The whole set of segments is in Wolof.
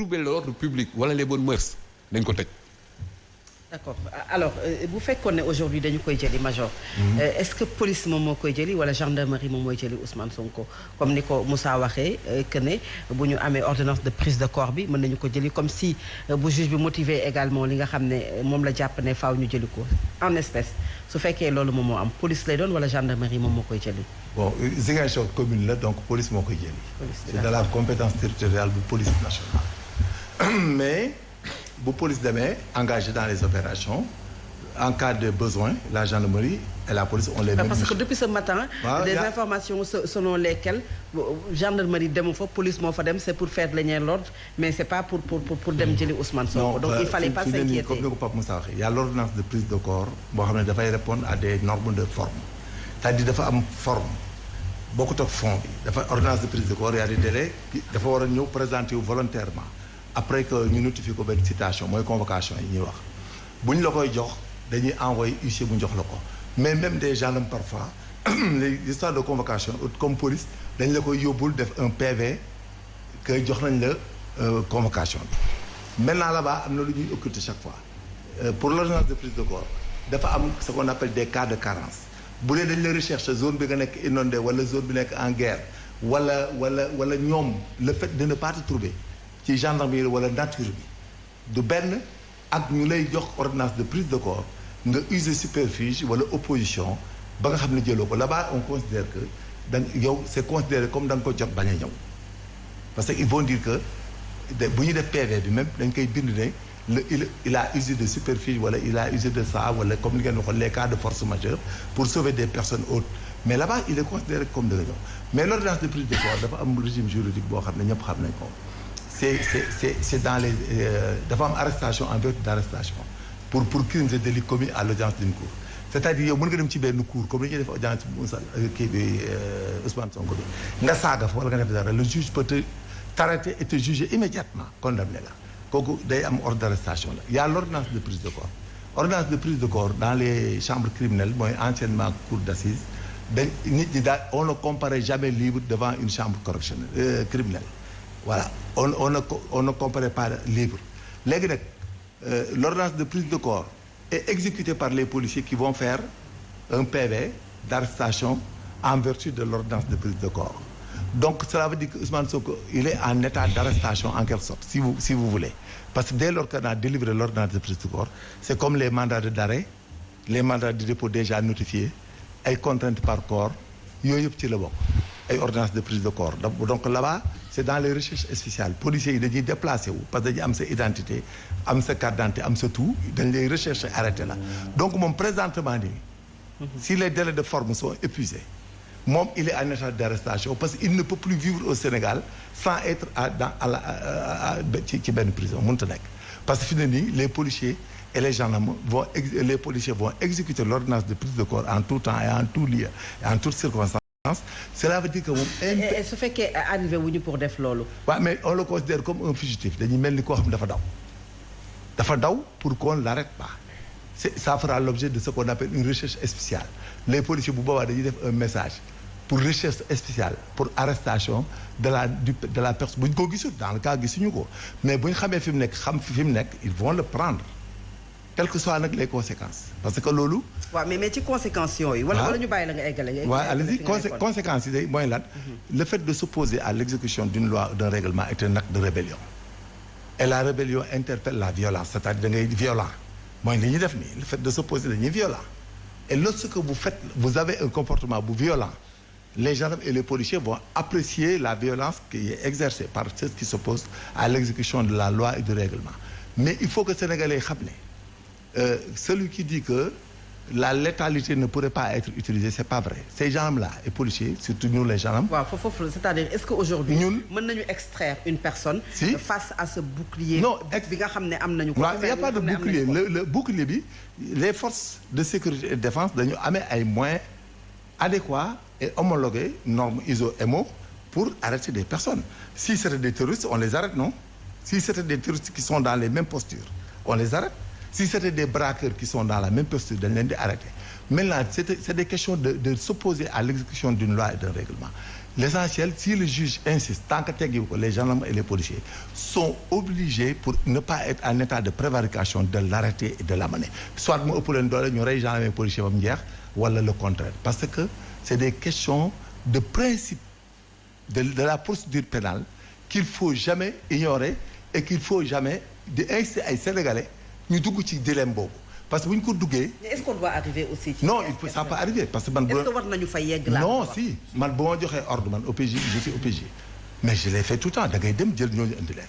troubler l'ordre public wala les bonnes mœurs dañ ko tëj. d'accord alors bu fekkoon ne aujourd'hui dañu koy jëli major. Est-ce que police moom moo koy jëli wala gendarmerie moom mooy jëli Ousmane Sonko comme ni ko Moussa waxee que ne bu ñu amee ordonnance de prise de corps bi mën nañu ko jëli comme si bu juge bi motivé également li nga xam ne moom la jàpp ne faaw ñu jëli ko en espèce su fekkee loolu moom moo am police lay doon wala gendarmerie moom moo koy jëli. bon Ziguinchor commune la donc police moo koy jëli. c'est de la compétence territoriale bu police nationale mais. bu police demee engagé dans les opérations en cas de besoin la gendarmerie et la police on les met. parce que depuis ce matin. des informations selon lesquelles gendarmerie demu fa police moo fa dem c'est pour faire le l'ordre mais c'est pas pour dem jëli Ousmane Sonko. donc il fallait pas s'inquiéter. comme ni ko Pape Moussa waxee y a l'ordonnance de prise de corps boo xam ne dafay répondre à des normes de forme c'est-à-dire dafa am forme bokkut ak fond bi dafa ordonnance de prise de corps y a des délais dafa war a ñëw présenter wu volontairement. après que ñu notifié ko benn citation mooy convocation yi ñuy wax bu ñu la koy jox dañuy envoyé huissier bu ñu jox la ko mais même des gendarmes parfois les histoires de convocation comme police dañ la koy yóbbul def un PV que jox nañ la convocation bi maintenant là-bas am na lu ñuy occulter chaque fois pour l'ordonnance de prise de corps dafa am ce qu'on appelle des cas de carence bu dee dañ la recherche zone bi nga nekk inondé wala zone bi nekk en guerre wala ñoom le fait de ne pas te trouver ci gendarmerie wala nature bi du benn ak ñu lay jox ordonnance de prise de corps nga user superfuge wala opposition ba nga xam ne jëloo ko là-bas on considère que da yow c'est considéré comme da nga ko jot bañ a ñëw parce que ils vont dire que bu ñu def PV bi même dañ koy bind ne il a usé de superfuge wala il a usé de ça wala comme ni ngeen waxoon les cas de force majeure pour sauver des personnes autres mais là-bas il est considéré comme da nga ñëw mais l'ordonnance de prise de corps dafa am régime juridique boo xam ne ñëpp xam nañ ko. c'est dans les dafa am arrestation en vertu d'arrestation pour crimes et délits commis à l'audience d'une cour c'est-à-dire yow mën nga dem ci benn cour comme ni ñuy def audience kii bi Ousmane Sonko bi nga saaga fa wala nga def dara le juge peut t'arrêter et te juger immédiatement condamné la kooku day am ordre d'arrestation la. Il y a l'ordonnance de prise de corps ordonnance de prise de corps dans les chambres criminelles mooy anciennement cour d'assises dañ nit ñi daal on ne comparaît jamais libre devant une chambre correctionnelle criminelle. Voilà on ne comparait pas libre léegi nag l'ordonnance de prise de corps est exécutée par les policiers qui vont faire un PV d'arrestation en vertu de l'ordonnance de prise de corps donc cela veut dire que Ousmane Sonko il est en état d'arrestation en quelque sorte si vous voulez parce que dès lors qu'on a délivré l'ordonnance de prise de corps c'est comme les mandats d'arrêt les mandats de dépôt déjà notifiés ay contraintes par corps yooyu yëpp ci la bokk ay ordonnance de prise de corps donc là-bas c'est dans les recherches spéciales policiers yi dañuy déplacé wu parce que dañuy am sa identité am sa carte d'identité am sa tout dañ lay rechercher arrêté la donc moom présentement nii si les délais de forme sont épuisés moom il est en état d'arrestation parce que il ne peut plus vivre au Sénégal sans être ci benn prison mënut a nekk parce que fi ne nii les policiers et les gendarmes vont exécuter l'ordonnance de prise de corps en tout temps et en tout lieu et en toutes circonstances. Cela veut dire que moom. su fekkee arrivé wuñu pour def loolu. waaw mais on le considère comme un fugitif dañuy mel ni koo xam dafa daw pour qu'on l'arrête pas ça fera l'objet de ce qu'on appelle une recherche spéciale les policiers bu boobaa dañuy def un message pour recherche spéciale pour arrestation de la personne bu ñu ko gisul dans le cas gisuñu ko mais bu ñu xamee fi mu nekk xam fi mu nekk ils vont le prendre. quelles que soient nag les conséquences parce que loolu. waaw mais ci conséquences yooyu. wala ñu bàyyi la nga eggale. waaw allez-y conséquences yi day mooy lan. le fait de s'opposer à l'exécution d'une loi ou d'un règlement est un acte de rébellion. et la rébellion interpelle la violence c'est-à-dire da ngay violent mooy li ñuy def nii le fait de s'opposer dañuy violent et lorsque vous avez un comportement bu violent les gendarmes et les policiers vont apprécier la violence qui est exercée par ceux qui s'opposent à l'exécution de la loi et du règlement mais il faut que Sénégalais xam ne. Celui qui dit que la létalité ne pourrait pas être utilisée c'est pas vrai ces gendarmes-là et policiers surtout nous les gendarmes. waaw foofu c'est-à-dire est-ce que aujourd'hui mën nañu extraire une personne. Si face à ce bouclier. non bi nga xam ne am nañu ko. il y a pas de bouclier le bouclier bi les forces de sécurité et de défense dañu amee ay moyens adéquats et homologués normes ISO-MO pour arrêter des personnes si c'était des terroristes on les arrête non si c'était des terroristes qui sont dans les mêmes postures on les arrête. Si c'était des braqueurs qui sont dans la même posture dañ leen di arrêter Maintenant, c'est des questions de s'opposer à l'exécution d'une loi et d'un règlement. L'essentiel, si le juge insiste, tant que les gendarmes et les policiers sont obligés, pour ne pas être en état de prévarication, de l'arrêter et de l'amener. Soit nous les gendarmes et les policiers vont dire, ou le contraire. Parce que c'est des questions de principe de la procédure pénale qu'il ne faut jamais ignorer et qu'il ne faut jamais inciter les Sénégalais nous dugg ci dilemme boobu. Parce que bu ñu ko duggee. Est-ce qu'on doit arriver aussi. Non, ça peut arriver parce que man. Est-ce que war nañu fa yegg là? Non, si man bu ma joxee ordre man OPJ je suis OPJ mais je l'ai fait tout le temps da ngay dem jël ñooñu indi leen.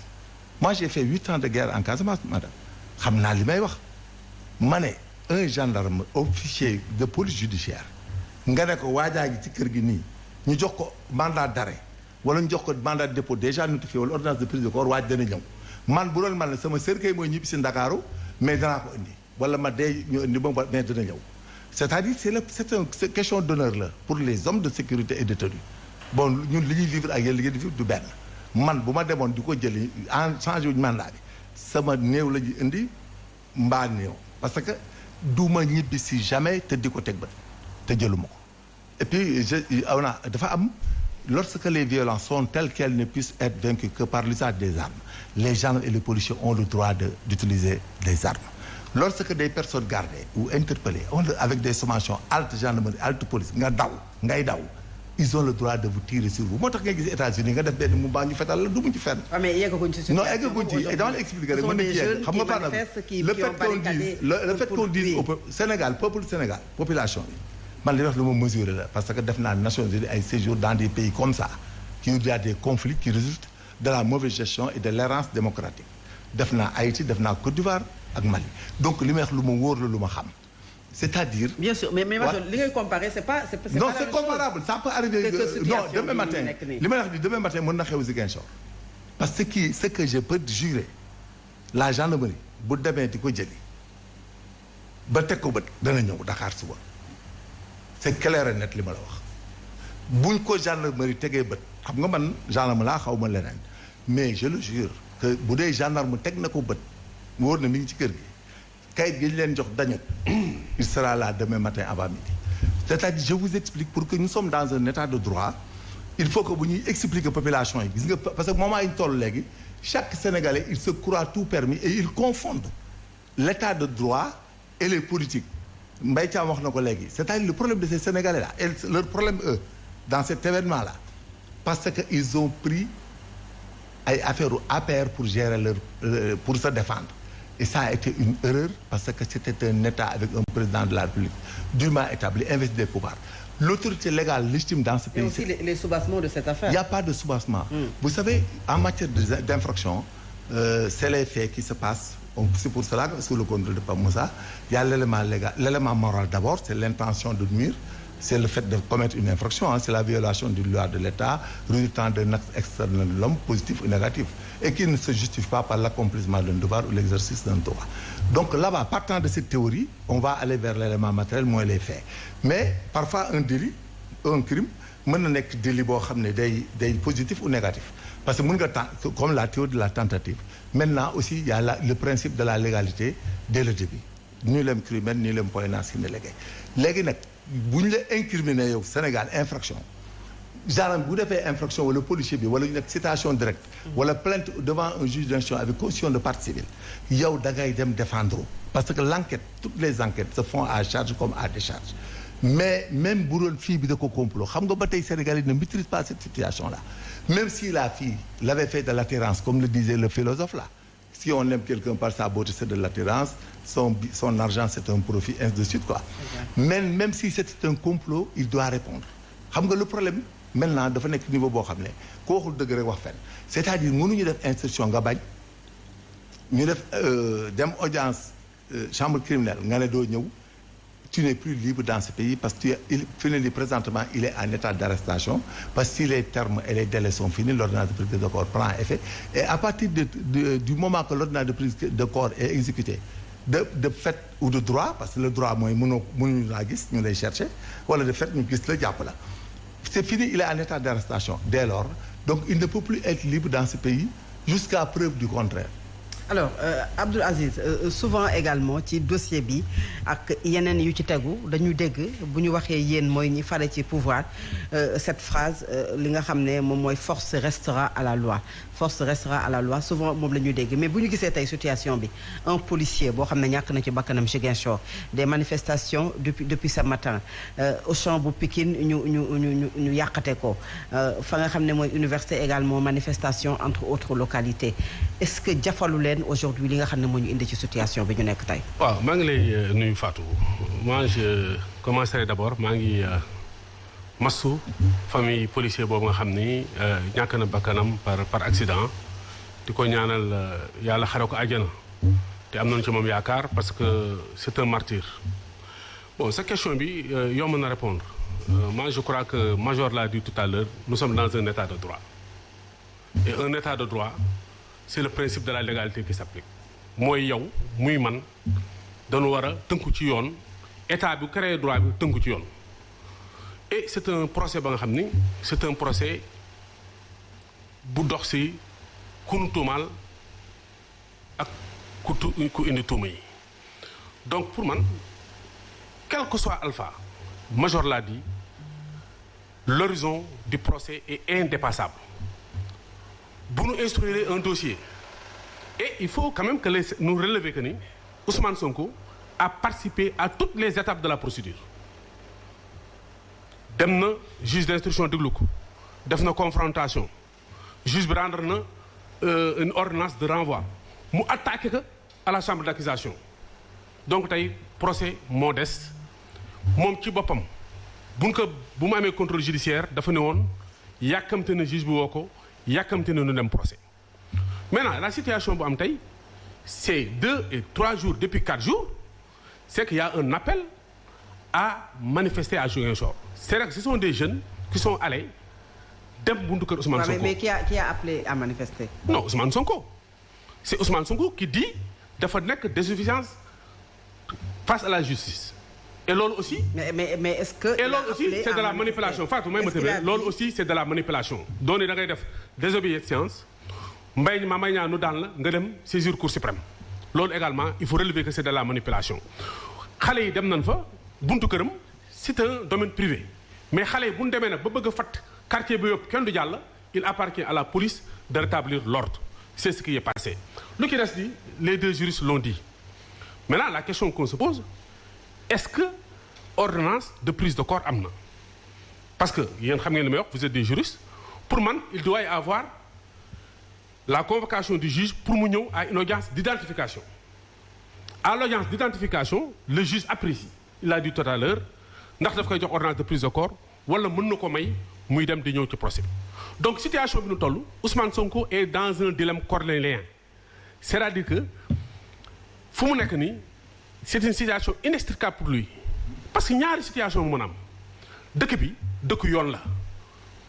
Moi j'ai fait 8 ans de guerre en Casamance madame xam naa li may wax ma ne un gendarme officier de police judiciaire nga ne ko waajaa gi ci kër gi nii ñu jox ko mandat d'arrêt wala ñu jox ko mandat de dépôt déjà notifié wala ordonnance de prise de corps waaj dana ñëw man bu doon man la sama cercueil mooy ñibbi si Ndakaaru mais danaa ko indi wala ma dee ñu indi ba mais dana ñëw c'est-à-dire c'est une question d'honneur là pour les hommes de sécurité et détenus bon ñun li ñuy vivre ak yéen li ngeen di vivre du benn man bu ma demoon di ko jëli en changé wuñ mandat bi sama néew la ñuy indi mbaa néew parce que du ma ñibbi si jamais te di ko teg bët te jëluma ko et puis dafa am lorsque les violences sont telles qu'elles ne puissent être vaincues que par l'usage des armes les gendarmes et les policiers ont le droit d'utiliser des armes. Lorsque des personnes gardées ou interpellées avec des sommations halte gendarmerie, halte police, ils ont le droit de vous tirer sur vous. Moi, je suis aux États-Unis, je suis mouvement ñu fétal la du mu ci fenn. Mais yeggaguñ ci non eggaguñ ci dama la expliquer rek le fait qu'on dise au Sénégal peuple Sénégal population bi man li wax lu ma mesurer la parce que def naa Nations Unies ay séjour dans des pays comme ça qui y a des conflits qui résultent de la mauvaise gestion et de l'errance démocratique def naa Haïti def naa Côte d'Ivoire ak Mali donc li may wax lu ma wóor la lu ma xam c'est-à-dire. Bien sûr mais li ngay comparer c'est pas non c'est comparable ça peut arriver non demain matin li may wax ni demain matin mën na xew Ziguinchor parce que ce que je peux jurer la gendarmerie bu demee di ko jëli ba teg ko bët dana ñëw Dakar suba c'est clair et net li ma la wax buñ ko gendarmerie tegee bët xam nga man gendarme laa xaw ma leneen mais je le jure que bu dee gendarme teg na ko bët mu wóor na mi ngi ci kër gi kayit gi ñu leen jox dañu il sera là demain matin avant midi c'est-à-dire je vous explique pour que nous sommes dans un état de droit il faut que bu ñuy expliquer population yi gis nga parce que moment yi ñu toll léegi chaque Sénégalais il se croit tout permis et il confondent l'état de droit et les politiques Mbaye Thiam wax na ko léegi c'est-à-dire le problème de ces Sénégalais là et leur problème eux dans cet événement là parce que ils ont pris ay affaire u APR pour gérer leur pour se défendre et ça a été une erreur parce que c'était un État avec un président de la République dûment établi investi des pouvoirs l'autorité légale légitime dans ce pays. Et aussi les soubassements de cette affaire. Il n'y a pas de soubassement. Vous savez en matière d'infraction c'est les faits qui se passent. C'est pour cela que sous le contrôle de Pape Moussa il y a l'élément légal l'élément moral d'abord c'est l'intention de nuire c'est le fait de commettre une infraction c'est la violation d'une loi de l'État résultant d'un acte externe de l'homme positif ou négatif et qui ne se justifie pas par l'accomplissement d'un devoir ou l'exercice d'un droit donc là-bas partant de cette théorie on va aller vers l'élément matériel moins les faits mais parfois un délit un crime mën na nekk délit boo xam ne day positif ou négatif parce que mën nga comme la théorie de la tentative maintenant aussi il y a le principe de la légalité dès le début ni lem criminel ni lem poignard si ne léegi nag bu ñu la incriminer yow Sénégal infraction gendarme bu defee infraction wala policier bi wala ñu nekk citation directe wala plainte devant un juge d'instruction avec caution de partie civile yow da ngay dem défendre parce que l'enquête toutes les enquêtes se font à charge comme à décharge mais même bu doon fii bi da ko complot xam nga ba tey Sénégalais ne maîtrise pas cette situation là même si la fille l'avait fait de l'attirance comme le disait le philosophe là si on aime quelqu'un par sa beauté c'est de l'attirance son argent c'est un profit ainsi de suite quoi même si c'était un complot il doit répondre xam nga le problème maintenant dafa nekk niveau boo xam ne ku waxul dëgg rek wax fenn c'est-à-dire mënuñu def instruction nga bañ ñu def dem audience chambre criminelle nga ne doo ñëw tu n'es plus libre dans ce pays parce que présentement il est en état d'arrestation parce que si les termes et les délais sont finis l'ordonnance de prise de corps prend effet et à partir du moment que l'ordonnance de prise de corps est exécutée de fait ou de droit parce que le droit mooy mënuñu laa gis ñu lay chercher wala de fait ñu gis la jàpp la c'est fini il est en état d'arrestation dès lors donc il ne peut plus être libre dans ce pays jusqu'à preuve du contraire alors Abdoul Aziz souvent également ci dossier bi ak yeneen yu ci tegu dañu dégg bu ñu waxee yéen mooy ñi fare ci pouvoir cette phrase li nga xam ne moom mooy force restera à la loi force restera à la loi souvent moom la ñuy dégg mais bu ñu gisee tey situation bi un policier boo xam ne ñàkk na ci bakkanam Ziguinchor des manifestations depuis ce matin au champ bu Pikine ñu yàqate ko fa nga xam ne mooy université également manifestation entre autres localités est-ce que jafalu leen aujourd'hui li nga xam ne moo ñu indi ci situation bi ñu nekk tey. waaw maa ngi lay nuyu Fatou moi je commencerai d'abord maa ngi masu famille policier boobu nga xam ni ñàkk na bakkanam par accident di ko ñaanal yàlla xare ko àjjana te am nañu ci moom yaakaar parce que c'est un martyr. Bon cette question bi yomb na répondre moi je crois que Major l'a dit tout à l'heure nous sommes dans un état de droit et un état de droit c'est le principe de la légalité qui s'applique mooy yow muy man dañu war a tënku ci yoon état bi créé droit bi tënku ci yoon et c'est un procès ba nga xam ni c'est un procès bu dox si ku nu tuumaal ak ku indi tuuma yi donc pour man quel que soit Alpha Major l'a dit l'horizon du procès est indépassable bu nu instruire un dossier et il faut quand même que nous relever que ni Ousmane Sonko a participé à toutes les étapes de la procédure dem na juge d'instruction déglu ko def na confrontation juge bi rendre na une ordonnance de renvoi mu attaqué que à la chambre d'accusation donc tey procès moo des moom ci boppam bu mu amee contrôle judiciaire dafa ne woon yàkkamte na juge bi woo ko yàkkamte na nu dem procès maintenant la situation bu am tey c'est 2 et 3 jours depuis 4 jours c'est qu'il y a un appel à manifester à Ziguinchor c'est vrai que ce sont des jeunes qui sont allés dem buntu kër Ousmane Sonko. Mais qui a appelé à manifester? Non, Ousmane Sonko. C'est Ousmane Sonko qui dit dafa nekk désuffisance face à la justice. Et loolu aussi. mais est-ce que. Et loolu aussi c'est de la manipulation Fatou may ma tëbee loolu aussi c'est de la manipulation. doone da ngay def désobéissance mbay ma may ñaa nu daan la nga dem saisir Cour suprême loolu également il faut relever que c'est de la manipulation xale yi dem nañ fa buntu këram c'est un domaine privé mais xale yi bu ñu demee nag ba bëgg a fat quartier bi yëpp kenn du jàll il appartient à la police de rétablir l'ordre c'est ce qui est passé lu ki des di les deux juristes l'ont dit maintenant la question qu'on se pose est-ce que ordonnance de prise de corps am na parce que yéen xam ngeen li may wax vous êtes des juristes pour man il doit y avoir la convocation du juge pour mu ñëw à une audience d'identification à l'audience d'identification le juge apprécie il a dit tout à l'heure ndax daf koy jox ordonnance de prise de corps wala mën na ko may muy dem di ñëw ci procès donc situation bi nu toll Ousmane Sonko est dans un dilemme cornélien c'est-à-dire que fu mu nekk nii c'est une situation inextricable pour lui parce que ñaari situation mu mën a am dëkk bi dëkk yoon la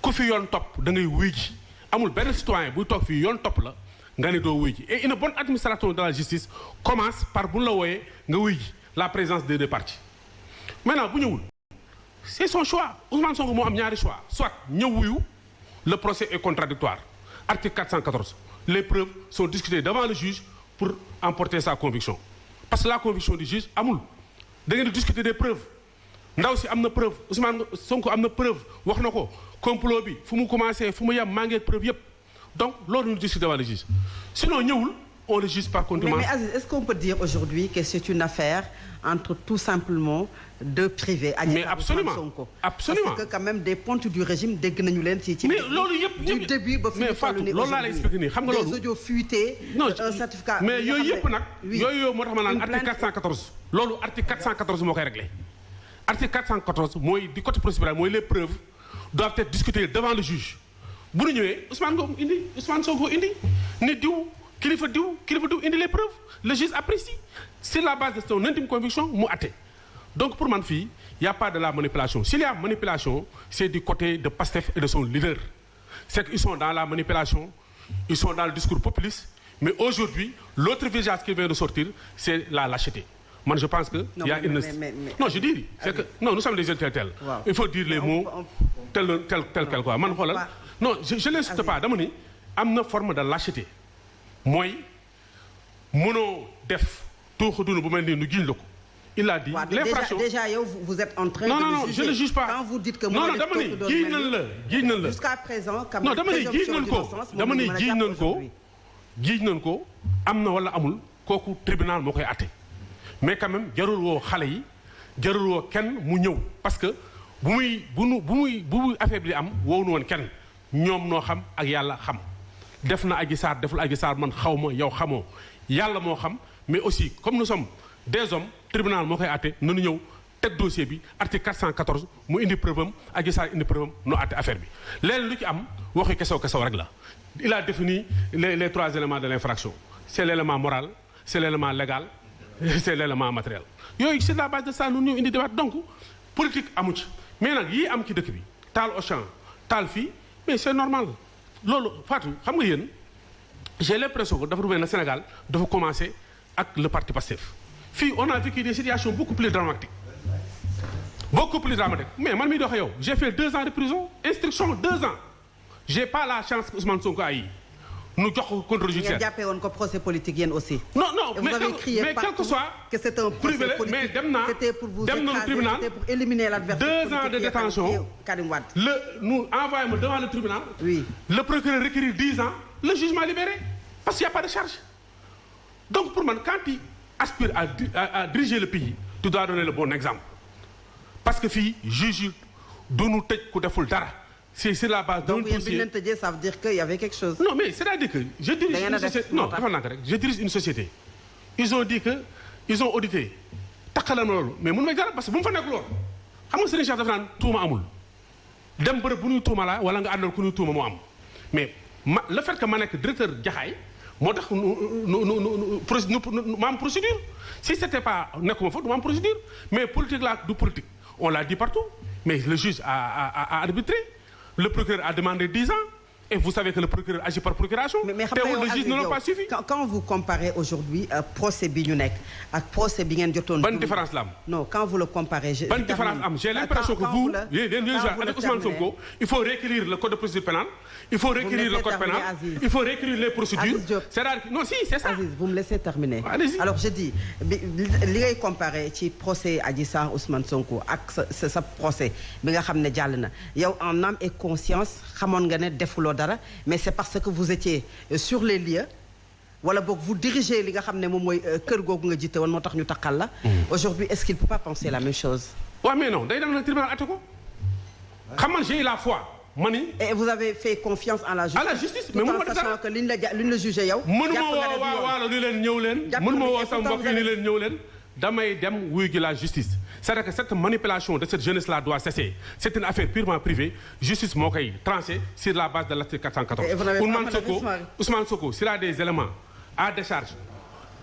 ku fi yoon topp da ngay wuy ji amul benn citoyen buy toog fii yoon topp la nga ne doo wuy ji et une bonne administration de la justice commence par bu ñu la wooyee nga wuy ji la présence des deux parties maintenant bu ñëwul c'est son choix Ousmane Sonko moo am ñaari choix soit ñëw wuyu le procès est contradictoire article 414 les preuves sont discutées devant le juge pour emporter sa conviction parce que la conviction du juge amul da ngeen di discuter des preuves ndaw si am na preuve Ousmane Sonko am na preuve wax na ko complot bi fu mu commencé fu mu yem maa ngi preuve yépp donc loolu ñu discuter devant le juge sinon ñëwul on le juge par contumace. Mais Aziz, est-ce qu'on peut dire aujourd'hui que c'est une affaire entre tout simplement deux privés. Mais absolument, absolument. Parce que quand même des pontes du régime dégg nañu leen ci. mais loolu yëpp du début ba fi mais Fatou loolu laa lay expliquer nii xam nga loolu. des audios fuités. non un certificat. mais yooyu yëpp nag. yooyu moo tax ma naan article 414. loolu article 414 moo koy réglé. article 414 mooy du côté procédural mooy les preuves doivent être discutées devant le juge bu ñu ñëwee Ousmane Sonko indi ni diw. kilifa diw indi les preuves le juge apprécie sur la base de son intime conviction mu àtte donc pour man fii y a pas de la manipulation s'il y a manipulation c'est du côté de Pastef et de son leader c'est qu'ils sont dans la manipulation ils sont dans le discours populiste mais aujourd'hui l'autre visage qui vient de sortir c'est la lâcheté man je pense que il y a une non je dis c'est que non nous sommes des intellectuels il faut dire les mots tel quel quoi man xoolal non je l'insulte pas dama ni am na forme de lâcheté mooy mënoo def tuuxu dund bu mel nii nu giñ la ko. il a dit l'infraction déjà yow vous êtes en train de non je ne juge pas quand vous dites que non dama ni giñ nañ la jusqu'à présent non dama ni giñ nañ ko am na wala amul kooku tribunal moo koy àtte mais quand même jarul woo xale yi jarul woo kenn mu ñëw parce que bu muy affaire bi di am woowu woon kenn ñoom noo xam ak yàlla xam def na Adji Sarr deful Adji Sarr man xaw ma yow xamoo yàlla moo xam mais aussi comme nous sommes des hommes tribunal moo koy àtte nanu ñëw teg dossier bi article 414 mu indi preuve am Adji Sarr indi preuve am nu àtte affaire bi léegi lu ci am waxi kesew rek la il a défini les 3 éléments de l'infraction c'est l'élément moral c'est l'élément légal c'est l'élément matériel yooyu c'est la base de ça nu ñëw indi débat donc politique amu ci mais nag yii am ci dëkk bi taal Auchan taal fii mais c'est normal loolu Fatou xam nga yéen j'ai l'impression que dafa mel ne Sénégal dafa commencer ak le parti Pastef fii on a vécu des situations beaucoup plus dramatiques mais man mii doxe yow j'ai fait 2 ans de prison instruction 2 ans j'ai pas la chance que Ousmane Sonko a eu nu jox ko contrôle judiciaire. ngeen jàppee woon ko procès politique yéen aussi. non mais quel que soit que c'est un procès politique mais dem na tribunal c'était pour éliminer l'adversaire 2 ans de détention Karim Wade. nous envoyé ma devant le tribunal. oui le procureur requérir 10 ans le jugement libéré parce qu'il y a pas de charge donc pour man quand tu aspires à diriger le pays tu dois donner le bon exemple parce que fii juge du nu tëj ku deful dara. c'est la base d'un dossier. Donc bi ñu leen tëjee ça veut dire qu'il y avait quelque chose. Non mais c'est-à-dire que je dirige une société non dafa naka rek je dirige une société. ils ont dit que ils ont audité takkala na loolu mais mun ma dara parce que bu mu fa nekk loolu xam nga Serigne Cheikh dafa naan tuuma amul dem bërëb bu ñuy tuuma la wala nga àndal ku ñuy tuuma moo am mais le fait que ma nekk directeur Jaxaay moo tax ma am procédure si c'était pas nekkuma fa du ma am procédure mais politique la du politique on l'a dit partout mais le juge a arbitré. Le procureur a demandé 10 ans et vous savez que le procureur agit par procuration. mais le juge ne l'a pas suivi. Quand vous comparez aujourd'hui procès bi ñu nekk ak procès bi ngeen jotoon. Ban différence la am. Non quand vous le comparez. Ban différence am j'ai l'impression que vous avec Ousmane Sonko il faut réécrire le code de procédure pénale. Il faut réécrire le code pénal. Il faut réécrire les procédures. C'est-à-dire non si c'est ça. Aziz vous me laissez terminer. Allez-y. Alors je dis li ngay comparer ci procès Adji Sarr Ousmane Sonko ak sa procès bi nga xam ne jàll na yow en âme et conscience xamoon nga ne defuloo dara mais c'est parce que vous étiez sur les lieux wala boog vous dirigez li nga xam ne moom mooy kër googu nga jiite woon moo tax ñu takkal la. Aujourd'hui est-ce qu'il peut pas penser la même chose. waaw mais non day dem na tribunal atte ko xam man j'ai eu la foi. Et vous avez fait confiance en la justice. À la justice mais mënuma def dara que liñ la jugé yow. mënuma woo waa waalo ni leen ñëw leen. mënuma woo sama mbokk yi ni leen ñëw leen. damay dem wuyu gi la justice. c'est-à-dire que cette manipulation de cette jeunesse là doit cesser. C'est une affaire purement privée justice moo koy tranché sur la base de l'article 414. Ousmane Sonko s'il a des éléments à décharge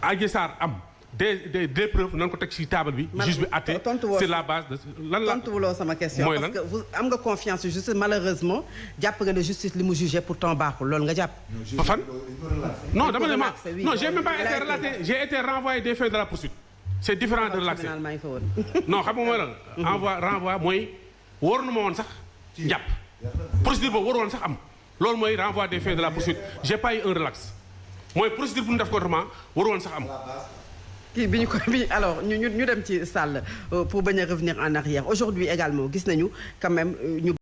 Adji Sarr am des preuves nañ ko teg ci table bi. juge bi àtte sur la base de lan la tontuwuloo sama question. mooy parce que vous am nga confiance en justice malheureusement jàpp nga ne justice li mu jugé pourtant baaxul loolu nga jàpp. fan non dama ne ma non j'ai même pas été relaté j'ai été renvoyé des faits de la poursuite. c'est différent de relaxé non xam nga mooy lan. renvoi mooy waroon na ma woon sax jàpp procédure boobu waroon sax am loolu mooy renvoi des faits de la poursuite j'ai pas eu un relax mooy procédure bu ñu def contrement waroon sax am. kii bi ñu ko alors ñu dem ci salle pour bañ a revenir en arrière aujourd'hui également gis nañu quand même ñu